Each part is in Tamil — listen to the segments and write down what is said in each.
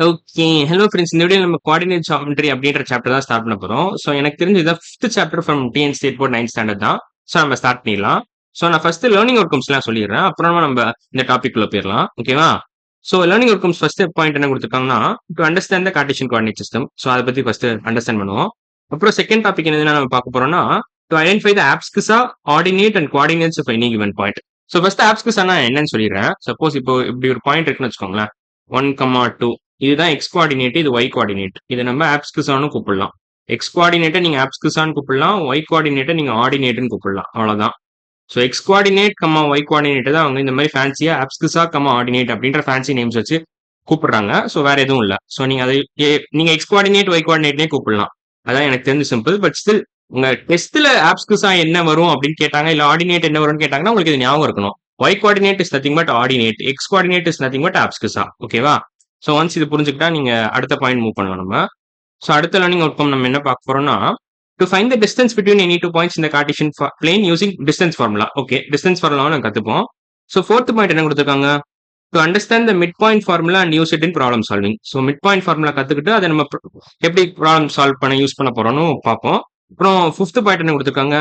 ஓகே. Hello friends. இந்த வீடியோல நம்ம கோஆர்டினேட் ஜியோமெட்ரி அப்படின்ற சாப்டர் தான் ஸ்டார்ட் பண்ண போறோம். ஸோ எனக்கு தெரிஞ்சு இதான் 5த் chapter from TN state board 9th standard தான். ஸோ நம்ம ஸ்டார்ட் பண்ணிடலாம். ஸோ நான் ஃபர்ஸ்ட் லேர்னிங் அவுட்கம்ஸ்லாம் சொல்லிடுறேன். அப்புறமா நம்ம இந்த டாபிக் உள்ள போயிடலாம். ஓகேவா? So learning outcomes first point என்ன கொடுத்துருக்காங்கன்னா, to understand the Cartesian coordinate system. So அதை பத்தி ஃபர்ஸ்ட் அண்டர்ஸ்டாண்ட் பண்ணுவோம். அப்புறம் செகண்ட் டாபிக் என்னதுன்னா நம்ம பார்க்க போறோம்னா, to identify the abscissa ordinate and coordinates of any given point. So first ஆப்ஸ்கிஸானா என்னன்னு சொல்லிடுறேன். சப்போஸ் இப்போ இப்படி ஒரு பாயிண்ட் இருக்குன்னு வச்சுக்கோங்களேன். 1, 2 இதுதான் எக்ஸ் கோஆர்டினேட், இது ஒய் கோஆர்டினேட். இதை நம்ம ஆப்ஸ்கிஸான்னு கூப்பிடலாம். எக்ஸ் கோஆர்டினேட்டை நீங்க ஆப்ஸ்கிஸான்னு கூப்பிடலாம், ஒய் கோஆர்டினேட்டை நீங்க ஆர்டினேட்னு கூப்பிடலாம். அவ்வளவுதான். ஸோ எக்ஸ் கோஆர்டினேட் கம்மா ஒய் கோஆர்டினேட் தான் அவங்க இந்த மாதிரி ஃபேன்சியா ஆப்ஸ்கிஸா கம்மா ஆர்டினேட் அப்படின்ற ஃபேன்சி நேம்ஸ் வச்சு கூப்பிடுறாங்க. ஸோ வேற எதுவும் இல்லை. ஸோ நீங்க அதை நீங்க எக்ஸ் கோஆர்டினேட் ஒய் கோஆர்டினேட்னே கூப்பிடலாம். அதான் எனக்கு தெரிஞ்ச சிம்பிள். பட் ஸ்டில் உங்க டெஸ்ட்ல ஆப்ஸ்கிஸா என்ன வரும் அப்படின்னு கேட்டாங்க, இல்ல ஆர்டினேட் என்ன வரும்னு கேட்டாங்கன்னா உங்களுக்கு இது ஞாபகம் இருக்கணும். Y coordinate is nothing but ordinate, X coordinate is nothing but abscissa. ஓகேவா? ஸோ ஒன்ஸ் இது புரிஞ்சுக்கிட்டா நீங்க அடுத்த பாயிண்ட் மூவ் பண்ணலாம் நம்ம. ஸோ அடுத்த லேர்னிங் அவுட்கம் நம்ம என்ன பார்க்க போறோம்னா, to find the distance between any two points இந்த Cartesian plane using distance formula. Okay, distance ஃபார்முலாவும் நம்ம கத்துப்போம். ஸோ ஃபோர்த் பாயிண்ட் என்ன கொடுத்துருக்காங்க, to understand the mid point formula and use it in problem solving. So mid point formula கத்துக்கிட்டு அதை நம்ம எப்படி ப்ராப்ளம் சால்வ் பண்ண யூஸ் பண்ண போறோம்னு பார்ப்போம். அப்புறம் ஃபிஃப்த் பாயிண்ட் என்ன கொடுத்துருக்காங்க,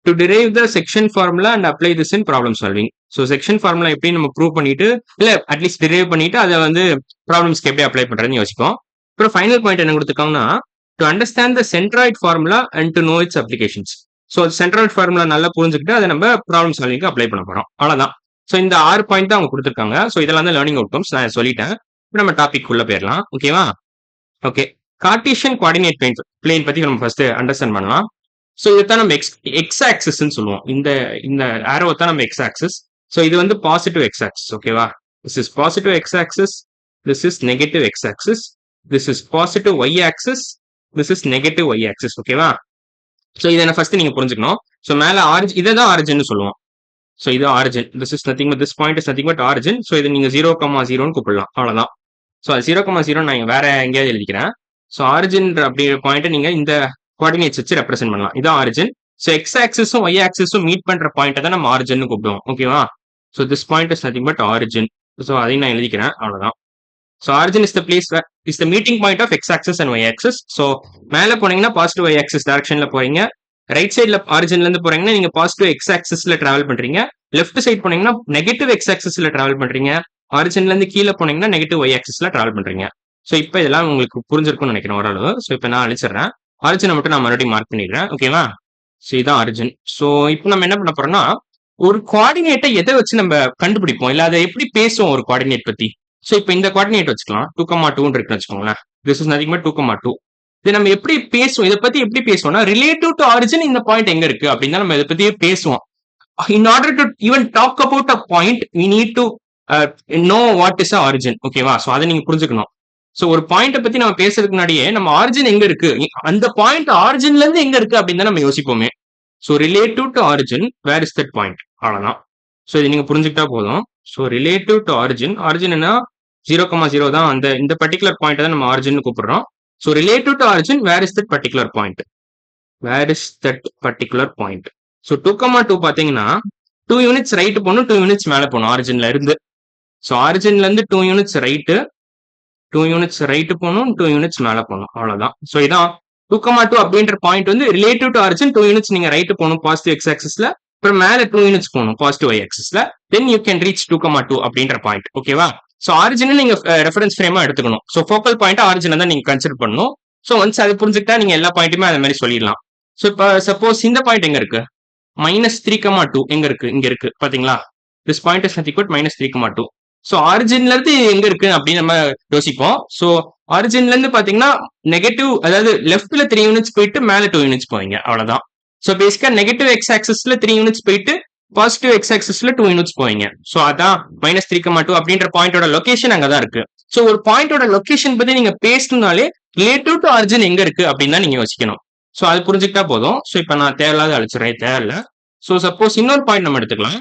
to derive the section formula and apply this in problem solving. So section formula எப்படி நம்ம ப்ரூவ் பண்ணிட்டு இல்ல அட்லீஸ்ட் டிரைவ் பண்ணிட்டு அதை வந்து ப்ராப்ளம்ஸ்க்கு எப்படி அப்ளை பண்றதுன்னு யோசிப்போம். அப்புறம் ஃபைனல் பாயிண்ட் என்ன கொடுத்துருக்காங்கன்னா, to understand the centroid formula and to know it's applications. So centroid formula நல்லா புரிஞ்சுக்கிட்டு அதை நம்ம ப்ராப்ளம் சால்விங்க்கு அப்ளை பண்ண போறோம். அவ்வளவுதான். ஸோ இந்த 6 பாயிண்ட் தான் அவங்க கொடுத்துருக்காங்க. ஸோ இதெல்லாம் தான் லேர்னிங் அவுட்கம்ஸ் நான் சொல்லிட்டேன். இப்போ நம்ம டாபிக் உள்ள போயிடலாம். ஓகேவா? ஓகே, கார்ட்டீசியன் கோஆர்டினேட் பிளேன் பத்தி நம்ம ஃபர்ஸ்ட் அண்டர்ஸ்டாண்ட் பண்ணலாம். ஸோ இதைத்தான் நம்ம எக்ஸ் ஆக்சிஸ்ன்னு சொல்லுவோம். இந்த இந்த ஆரோவை தான் நம்ம எக்ஸ் ஆக்சிஸ். ஸோ இது வந்து பாசிட்டிவ் எக்ஸ் ஆக்சிஸ். ஓகேவா? This is positive X axis, this is negative X axis, this is positive Y axis, this is negative Y axis. ஓகேவா? ஸோ இதை ஃபர்ஸ்ட் நீங்க புரிஞ்சுக்கணும். ஸோ மேல ஆரிஜின், இதை தான் ஆரிஜின் சொல்லுவோம். ஸோ இது origin, this is nothing but this point is nothing but origin. So இது நீங்க 0,0ன்னு கூப்பிடலாம். அவ்வளவுதான். ஸோ 0,0 நான் வேற எங்கேயாவது எழுதிக்கிறேன். ஸோ ஆரிஜின் அப்படிங்கிற பாயிண்ட் நீங்க இந்த கோஆர்டினேட்ஸ் வச்சு ரெப்ரசென்ட் பண்ணலாம். இதான் ஆரிஜின். ஸோ எக்ஸ் ஆக்சிஸும் ஒய் ஆக்சிஸும் மீட் பண்ற பாயிண்ட் தான் நம்ம ஆரிஜின் கூப்பிடுவோம். ஓகேவா? So this point is nothing but origin. So அதையும் நான் எழுதிக்கிறேன். அவ்வளவுதான். So origin is the place is the meeting point of X axis and Y axis. So மேல போனீங்கன்னா பாசிட்டிவ் ஒய் ஆக்சிஸ் டைரக்ஷன்ல போறீங்க. ரைட் சைட்ல ஆரிஜின்ல இருந்து போறீங்கன்னா நீங்க பாசிட்டிவ் எக்ஸ் ஆக்சிஸ்ல டிராவல் பண்றீங்க. லெஃப்ட் சைட் போனீங்கன்னா நெகட்டிவ் எக்ஸ் ஆக்சிஸ்ல டிராவல் பண்றீங்க. ஆரிஜின்ல இருந்து கீழே போனீங்கன்னா நெகட்டிவ் ஒய் ஆக்சிஸ்ல டிராவல் பண்றீங்க. ஸோ இப்போ இதெல்லாம் உங்களுக்கு புரிஞ்சிருக்கும்னு நினைக்கிறேன் ஓரளவு. ஸோ இப்போ நான் அழிச்சிடுறேன். ஆரிஜினை மட்டும் நான் மறுபடியும் மார்க் பண்ணிடுறேன். ஓகேவா? ஸோ இதான் ஆரிஜின். ஸோ இப்போ நம்ம என்ன பண்ண போறோம்னா, ஒரு கோஆர்டினேட்டை எதை வச்சு நம்ம கண்டுபிடிப்போம், இல்ல அதை எப்படி பேசுவோம் ஒரு கோஆர்டினேட் பத்தி. ஸோ இப்போ இந்த கோஆர்டினேட் வச்சுக்கலாம். 2,2 இருக்குன்னு வச்சுக்கோங்களேன். This is nothing but 2,2. இது நம்ம எப்படி பேசுவோம், இதை பத்தி எப்படி பேசுவோம்னா, ரிலேட்டிவ் டு ஆரிஜின் இந்த பாயிண்ட் எங்க இருக்கு அப்படின்னு நம்ம இதை பத்தி பேசுவோம். In order to even talk about a point, we need to know what is a origin. ஓகேவா? ஸோ அதை நீங்க புரிஞ்சுக்கணும். ஸோ ஒரு பாயிண்ட பத்தி நம்ம பேசுறதுக்கு முன்னாடியே நம்ம ஆரிஜின் எங்க இருக்கு, அந்த பாயிண்ட் ஆரிஜின்ல இருந்து எங்க இருக்கு அப்படின்னு தான் நம்ம யோசிப்போமே. So relative to origin, where is that point, அவ்வளவுதான். ஸோ இது நீங்க புரிஞ்சுக்கிட்டா போதும். ஸோ ரிலேட்டிவ் டு ஆரிஜின், ஆரிஜின்னா 0,0 தான். அந்த இந்த பர்டிகுலர் பாயிண்ட் தான் நம்ம ஆரிஜின் கூப்பிடுறோம். So relative to origin, where is that particular point, where is that particular point. So 2,2 பாத்தீங்கன்னா 2 யூனிட்ஸ் ரைட் போகணும், 2 யூனிட்ஸ் மேல போகணும் ஆரிஜின்ல இருந்து. ஸோ ஆரிஜின்ல இருந்து 2 யூனிட்ஸ் ரைட்டு, 2 யூனிட்ஸ் ரைட்டு போகணும், 2 யூனிட்ஸ் மேல போகணும். அவ்வளவுதான். ஸோ இதான் 2,2 அப்படின்ற பாயிண்ட் வந்து ரிலேட்டிவ் டு ஆரிஜின். 2 யூனிட்ஸ் நீங்க ரைட்டு போகணும் பாசிட்டிவ் எக்ஸ் ஆக்சிஸ்ல, அப்புறம் மேல 2 யூனிட்ஸ் போகணும் பாசிட்டிவ் ஒய் ஆக்சிஸ்ல. தென் யூ கேன் ரீச் 2,2 அப்படின்ற பாயிண்ட். ஓகேவா? ஸோ ஆரிஜின் நீங்க ரெஃபரன்ஸ் ஃப்ரேமா எடுத்துக்கணும். ஸோ ஃபோக்கல் பாயிண்ட் ஆரிஜின் தான் நீங்க கன்சிடர் பண்ணணும். ஸோ ஒன்ஸ் அதை புரிஞ்சுக்கிட்டா நீங்க எல்லா பாயிண்ட்டுமே அது மாதிரி சொல்லிடலாம். ஸோ இப்போ சப்போஸ் இந்த பாயிண்ட் எங்க இருக்கு, -3,2 எங்க இருக்கு, இங்க இருக்கு பாத்தீங்களா? This point is nothing but -3,2. So ஆரிஜின்ல இருந்து எங்க இருக்கு அப்படின்னு நம்ம யோசிப்போம். ஸோ ஆரிஜின்ல இருந்து பாத்தீங்கன்னா நெகட்டிவ், அதாவது லெஃப்ட்ல 3 யூனிட்ஸ் போயிட்டு மேல 2 யூனிட்ஸ் போவீங்க. அவ்வளவுதான். ஸோ பேசிக்கா நெகட்டிவ் எக்ஸ் ஆக்சிஸ்ல 3 யூனிட்ஸ் போயிட்டு பாசிட்டிவ் எக்ஸ் ஆக்சிஸ்ல 2 யூனிட்ஸ் போவீங்க. ஸோ அதான் -3,2 அப்படின்ற பாயிண்டோட லொகேஷன் அங்கதான் இருக்கு. ஸோ ஒரு பாயிண்டோட லொகேஷன் பத்தி நீங்க பேசணும்னாலே ரிலேட்டிவ் டு ஆரிஜின் எங்க இருக்கு அப்படின்னு தான் நீங்க யோசிக்கணும். ஸோ அது புரிஞ்சுக்கிட்டா போதும். ஸோ இப்போ நான் தேவையில்லாத அழிச்சிடறேன், தேவையில்ல. ஸோ சப்போஸ் இன்னொரு பாயிண்ட் நம்ம எடுத்துக்கலாம்.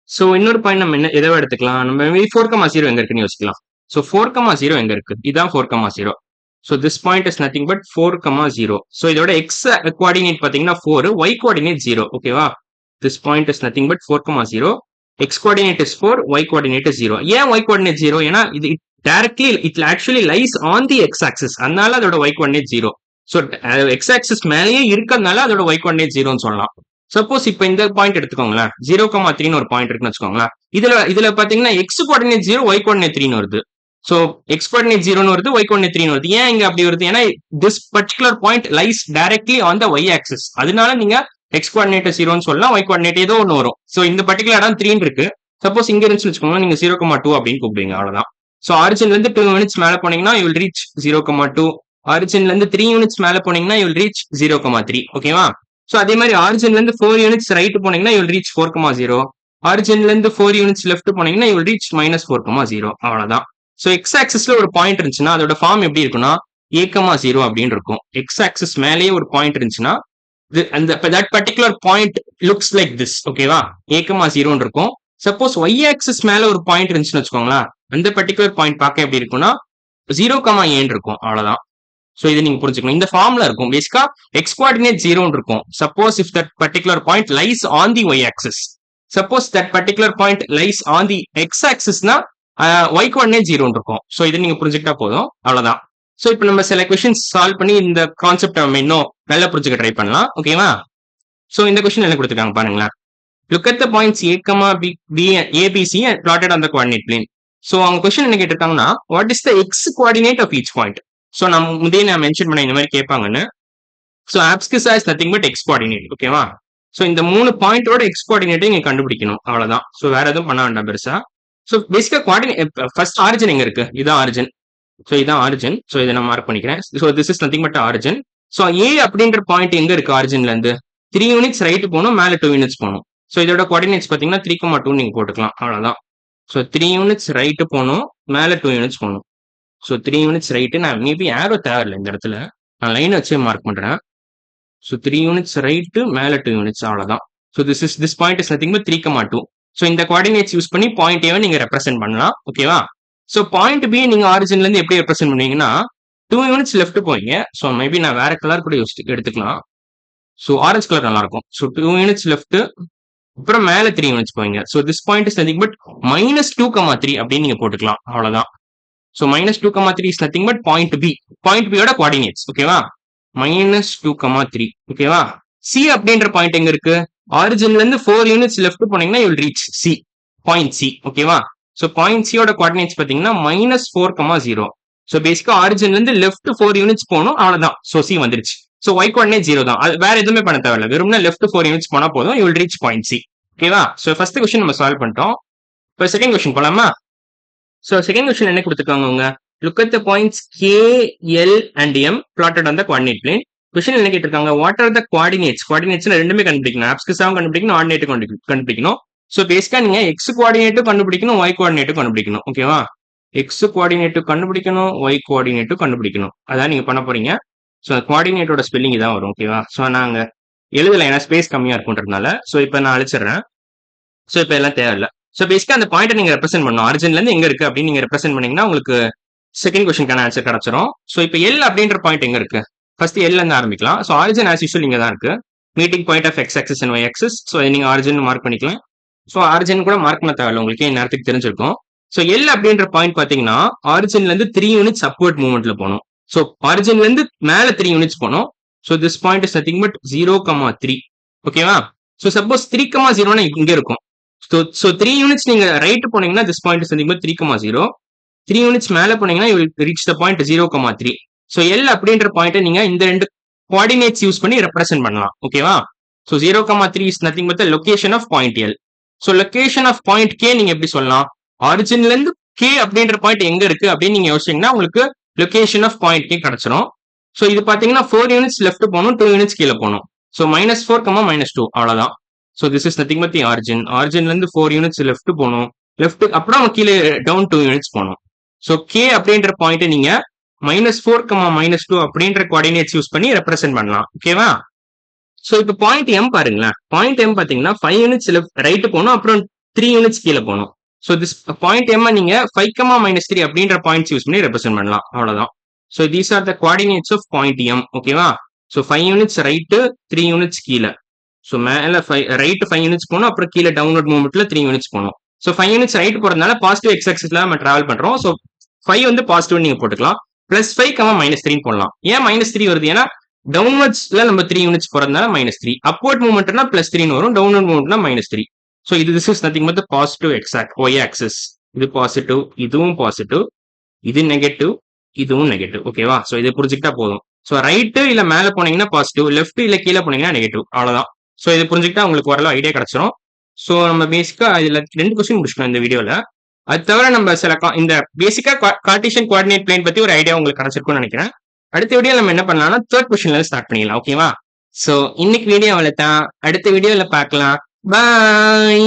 ஸோ இன்னொரு பாயிண்ட் நம்ம என்ன எதை எடுத்துக்கலாம், நம்ம 4,0 எங்க இருக்குன்னு யோசிக்கலாம். ஸோ 4,0 எங்க இருக்கு, இதான் 4,0. So this point is nothing but 4,0. So இதோட எக்ஸ் கோஆர்டினேட் பாத்தீங்கன்னா 4, ஒய் கோஆர்டினேட் 0. ஓகேவா? This point is nothing but 4,0. X coordinate is 4, Y coordinate is 0. ஏன் ஒய் கோஆர்டினேட் 0? ஏன்னா இது directly it actually lies on the X axis, அதனால அதோட Y coordinate 0. So X axis மேலேயே இருக்கிறதுனால அதோட ஒய் கோஆர்டினேட் 0ன்னு சொல்லலாம். சப்போஸ் இப்போ இந்த பாயிண்ட் எடுத்துக்கோங்களேன், 0,3 ஒரு பாயிண்ட் இருக்குன்னு வச்சுக்கோங்களேன். இதுல பாத்தீங்கன்னா எக்ஸ் கோஆர்டினேட் 0, ஒய் கோஆர்டினேட் 3 வருது. ஸோ எக்ஸ் கோஆர்டினேட் 0 வருது, ஒய் கோஆர்டினேட் 3 வருது. ஏன் இங்க அப்படி வருது? ஏன்னா this particular point lies directly on the Y axis, அதனால நீங்க எக்ஸ் கோஆர்டினேட் 0ன்னு சொல்லலாம், ஒய் கோஆர்டினேட் ஏதோ ஒன்று வரும். ஸோ இந்த பர்டிகுலர் இடம் 3 இருக்கு. சப்போஸ் இங்க இருந்துச்சு வச்சுக்கோங்க, நீங்க 0,2 அப்படின்னு கூப்பிடுவீங்க, அவ்வளவுதான். ஸோ ஆரிஜின்ல இருந்து 2 யூனிட்ஸ் மேல போனீங்கன்னா யூ வில் ரீச் 0,2. ஆரிஜின்ல இருந்து 3 யூனிட்ஸ் மேல போனீங்கன்னா யூ வில் ரீச் 0,3. ஓகேவா? ஸோ அதே மாதிரி ஆரிஜின்ல இருந்து 4 யூனிட்ஸ் ரைட் போனீங்கன்னா யூ வில் ரீச் 4,0. ஆரிஜின்ல இருந்து 4 யூனிட்ஸ் லெஃப்ட் போனீங்கன்னா யூ வில் ரீச் -4,0. அவ்வளவுதான். ஸோ எக்ஸ் ஆக்சிஸ்ல ஒரு பாயிண்ட் இருந்துச்சுன்னா அதோட ஃபார்ம் எப்படி இருக்குன்னா a,0 அப்படின்னு இருக்கும். எக்ஸ் ஆக்சிஸ் மேலேயே ஒரு பாயிண்ட் இருந்துச்சுன்னா அந்த that particular point looks like this. ஓகேவா? a,0 இருக்கும். சப்போஸ் ஒய் ஆக்சிஸ் மேல ஒரு பாயிண்ட் இருந்துச்சுன்னு வச்சுக்கோங்களேன், அந்த பர்டிகுலர் பாயிண்ட் பார்க்க எப்படி இருக்கும்னா 0,a இருக்கும், அவ்வளவுதான். சோ இது நீங்க புரிஞ்சுக்கணும். இந்த ஃபார்ம்ல இருக்கும். பேசிக்கா எக்ஸ் கோஆர்டினேட் 0 இருக்கும். Suppose if that particular point lies on the Y axis. Suppose that particular point lies on the X ஆக்சிஸ்னா ஒய் கோஆர்டினேட் 0 இருக்கும். சோ இதை நீங்க புரிஞ்சுக்கிட்டா போதும், அவ்வளவுதான். சோ இப்போ நம்ம சில கொஸ்டின்ஸ் சால்வ் பண்ணி இந்த கான்செப்ட் நம்ம இன்னும் நல்லா புரிஞ்சுக்க ட்ரை பண்ணலாம். ஓகேவா? சோ இந்த கொஸ்டின் என்ன கொடுத்துருக்காங்க பாருங்களேன். Look at the points A, B, A, B, C and plotted on the coordinate plane. So அவங்க கொஸ்டின் என்ன கேட்டிருக்காங்கன்னா what is the x coordinate of each point? So நான் முந்தைய நான் மென்ஷன் பண்ண இந்த மாதிரி கேட்பாங்கன்னு. So abscissa is nothing but X coordinate. ஓகேவா? ஸோ இந்த 3 பாயிண்டோட எக்ஸ் கோஆர்டினேட்டை நீங்க கண்டுபிடிக்கணும், அவ்வளவுதான். ஸோ வேற எதுவும் பண்ண வேண்டாம் பெருசா. ஸோ பேசிக்கா கோஆர்டினேட் ஃபர்ஸ்ட் ஆரிஜின் எங்க இருக்கு? இதான் ஆரிஜின். ஸோ இதான் ஆரிஜின். ஸோ இதை நான் மார்க் பண்ணிக்கிறேன். So this is nothing but origin. So A அப்படின்ற பாயிண்ட் எங்க இருக்கு? ஆரிஜின்ல இருந்து 3 யூனிட்ஸ் ரைட் போகணும், மேல 2 யூனிட்ஸ் போகணும். ஸோ இதோட கோஆர்டினேட்ஸ் பார்த்தீங்கன்னா 3,2 நீங்க போட்டுக்கலாம், அவ்வளவுதான். ஸோ 3 யூனிட்ஸ் ரைட்டு போகணும், மேல 2 யூனிட்ஸ் போகணும். ஸோ 3 யூனிட்ஸ் ரைட்டு, நான் மேபி ஏரோ தேவையில்லை இந்த இடத்துல, நான் லைன் வச்சே மார்க் பண்றேன். ஸோ 3 யூனிட்ஸ் ரைட்டு, மேல 2 யூனிட்ஸ், அவ்வளவுதான். So this point is nothing but 3,2. So இந்த கோஆர்டினேட்ஸ் யூஸ் பண்ணி பாயிண்ட் ஏவை நீங்க ரெப்ரசென்ட் பண்ணலாம். ஓகேவா? ஸோ பாயிண்ட் பி நீங்க ஆரிஜின்ல இருந்து எப்படி ரெப்ரசென்ட் பண்ணுவீங்கன்னா 2 யூனிட்ஸ் லெஃப்ட் போவீங்க. ஸோ மேபி நான் வேற கலர் கூட எடுத்துக்கலாம். ஸோ ஆரஞ்சு கலர் நல்லா இருக்கும். ஸோ 2 யூனிட்ஸ் லெஃப்ட், அப்புறம் மேல 3 யூனிட்ஸ் போவீங்க. So this point is nothing but -2,3 அப்படின்னு நீங்க போட்டுக்கலாம், அவ்வளவுதான். So -2,3 is nothing but point P. Point பியோட கோஆர்டினேட்ஸ். ஓகேவா? -2,3. ஓகேவா? சி அப்படின்ற பாயிண்ட் எங்க இருக்கு? ஆரிஜின்ல இருந்து 4 யூனிட்ஸ் லெஃப்ட் போனீங்கன்னா you will reach C, point C. ஓகேவா? ஸோ பாயிண்ட் சியோட கோஆர்டினேட்ஸ் பாத்தீங்கன்னா -4,0. ஸோ பேசிக்கா ஆரிஜின்ல இருந்து லெஃப்ட் 4 யூனிட்ஸ் போகணும், அவ்வளவுதான். ஸோ சி வந்துருச்சு. ஸோ ஒய் கோஆர்டினேட் 0 தான். அது வேற எதுவுமே பண்ண தேவையில்ல, வெறும்னா லெஃப்ட் 4 யூனிட்ஸ் போனா போதும், you will reach point C. ஓகேவா? ஸோ ஃபர்ஸ்ட் கொஸ்டின் நம்ம சால்வ் பண்ணிட்டோம். இப்போ செகண்ட் கொஸ்டின் போலாமா? ஸோ செகண்ட் கொஸ்டின் என்ன கொடுத்துருக்காங்க அவங்க? Look at the points K, L and M blotted on the coordinate plane. Question என்ன கேட்டிருக்காங்க? What are the coordinates? Coordinates ரெண்டுமே கண்டுபிடிக்கணும், ஆப்ஸ்கிஸாவும் கண்டுபிடிக்கணும், ஆர்டினேட்டும் கண்டுபிடிக்கணும். ஸோ பேசிக்கா நீங்க எக்ஸ் கோஆர்டினேட்டும் கண்டுபிடிக்கணும், ஒய் கோஆர்டினேட்டும் கண்டுபிடிக்கணும். ஓகேவா? எக்ஸ் கோஆர்டினேட்டும் கண்டுபிடிக்கணும், ஒய் கோஆர்டினேட்டும் கண்டுபிடிக்கணும். அதான் நீங்க பண்ண போறீங்க. ஸோ கோஆர்டினேட்டோட ஸ்பெல்லிங் இதான் வரும். ஓகேவா? ஸோ நாங்க எழுதல, ஏன்னா ஸ்பேஸ் கம்மியா இருக்குன்றதுனால. ஸோ இப்போ நான் அழிச்சிடுறேன். ஸோ இப்போ எல்லாம் தேவையில்ல. ஸோ பேசிக்கா அந்த பாயிண்ட் நீங்க ரெப்ரசென்ட் பண்ணணும். ஆரிஜின்ல இருந்து எங்க இருக்கு அப்படின்னு நீங்க ரெப்ரசென்ட் பண்ணீங்கன்னா உங்களுக்கு செகண்ட் கொஸ்டின்கான ஆன்சர் கிடைச்சிரும். ஸோ இப்போ எல் அப்படின்ற பாயிண்ட் எங்க இருக்கு? ஃபர்ஸ்ட் எல்ல இருந்து ஆரம்பிக்கலாம். ஸோ ஆரிஜின் ஆஸ் யூஷுவல் இங்க தான் இருக்கு, meeting point of X axis and Y axis. So நீங்க ஆரிஜின் மார்க் பண்ணிக்கலாம். ஸோ ஆரிஜின் கூட மார்க் பண்ண தேவையில்ல, உங்களுக்கு நேரத்துக்கு தெரிஞ்சிருக்கும். ஸோ எல் அப்படின்ற பாயிண்ட் பாத்தீங்கன்னா ஆரிஜின்ல இருந்து 3 யூனிட்ஸ் அப்வர்ட் மூவ்மெண்ட்ல போகணும். ஸோ ஆரிஜின்ல இருந்து மேல 3 யூனிட்ஸ் போகணும். So this point is nothing but 0,3. ஓகேவா? ஸோ சப்போஸ் 3,0 இங்க இருக்கும். ஸோ 3 யூனிட்ஸ் நீங்க ரைட் போனீங்கன்னா this point is nothing but 3,0. 3 units மேல போனீங்கன்னா you will reach the point 0,3. So L அப்படின்ற பாயிண்ட் நீங்க இந்த 2 கோஆர்டினேட்ஸ் யூஸ் பண்ணி ரெப்ரசென்ட் பண்ணலாம். ஓகேவா? So 0,3 is nothing but the location of point L. So location of point K நீங்க எப்படி சொல்லலாம்? ஆரிஜின்ல இருந்து கே அப்படின்ற பாயிண்ட் எங்க இருக்கு அப்படின்னு நீங்க யோசிச்சீங்கன்னா உங்களுக்கு லொகேஷன் ஆஃப் பாயிண்ட் கே கிடைச்சிரும். ஸோ இது பாத்தீங்கன்னா 4 யூனிட்ஸ் லெஃப்ட் போகணும், 2 யூனிட்ஸ் கீழே போகணும். ஸோ -4, -2 அவ்வளவுதான். So this is nothing but the origin. ஆரிஜின்ல இருந்து 4 யூனிட்ஸ் லெஃப்ட் போகணும், லெஃப்ட் அப்புறம் கீழே டவுன் 2 யூனிட்ஸ் போகணும். ஸோ கே அப்படின்ற பாயிண்ட் நீங்க -4, -2 அப்படின்ற கோஆர்டினேட்ஸ் யூஸ் பண்ணி ரெப்ரசென்ட் பண்ணலாம். ஓகேவா? ஸோ இப்போ பாயிண்ட் எம் பாருங்களேன். பாயிண்ட் எம் பாத்தீங்கன்னா 5 யூனிட்ஸ் ரைட் போகணும், அப்புறம் 3 யூனிட்ஸ் கீழே போகணும். ஸோ திஸ் பாயிண்ட் எம் நீங்க 5, -3 அப்படின்ற பாயிண்ட்ஸ் யூஸ் பண்ணி ரெப்ரசென்ட் பண்ணலாம், அவ்வளவுதான். So these are the coordinates of point M. ஓகேவா? ஸோ 5 யூனிட்ஸ் ரைட்டு, 3 யூனிட்ஸ் கீழே. ஸோ மேல ரைட் 5 யூனிட்ஸ் போகணும், அப்புறம் கீழே டவுன்வர்ட் மூவ்மெண்ட்ல 3 யூனிட்ஸ் போகணும். ஸோ 5 யூனிட்ஸ் ரைட் போறதுனால பாசிட்டிவ் எக்ஸ் ஆக்சிஸ்ல நம்ம டிராவல் பண்றோம். ஸோ 5 வந்து பாசிட்டிவ் நீங்க போட்டுக்கலாம். +5, -3 போடலாம். ஏன் -3 வருது? ஏன்னா டவுன்வர்ட்ஸ்ல நம்ம 3 யூனிட்ஸ் போறதுனால -3. அப்வர்ட் மூவ்மெண்ட்னா +3 வரும். டவுன்வர்ட் மூவ்மெண்ட்னா -3. So this is nothing but positive y axis. இது பாசிட்டிவ், இதுவும் பாசிட்டிவ், இது நெகட்டிவ், இதுவும் நெகட்டிவ். ஓகேவா? ஸோ இதை புரிஞ்சுக்கிட்டா போதும். ஸோ ரைட்டு இல்ல மேல போனீங்கன்னா பாசிட்டிவ், லெஃப்ட் இல்ல கீழே போனீங்கன்னா நெகட்டிவ். அவ்வளவுதான். ஸோ இதை புரிஞ்சுக்கிட்டா உங்களுக்கு ஓரளவு ஐடியா கிடைச்சிரும். ஸோ நம்ம பேசிக்கா இதுல 2 கொஸ்டின் முடிச்சுக்கணும் இந்த வீடியோல. அது தவிர நம்ம சில இந்த பேசிக்கா கார்ட்டீசியன் கோஆர்டினேட் பிளேன் பத்தி ஒரு ஐடியா உங்களுக்கு கிடைச்சிருக்கும்னு நினைக்கிறேன். அடுத்த வீடியோ நம்ம என்ன பண்ணலாம்னா 3rd கொஸ்டின்ல இருந்து ஸ்டார்ட் பண்ணிடலாம். ஓகேவா? ஸோ இன்னைக்கு வீடியோ அவ்வளவுதான். அடுத்த வீடியோல பார்க்கலாம். பாய்.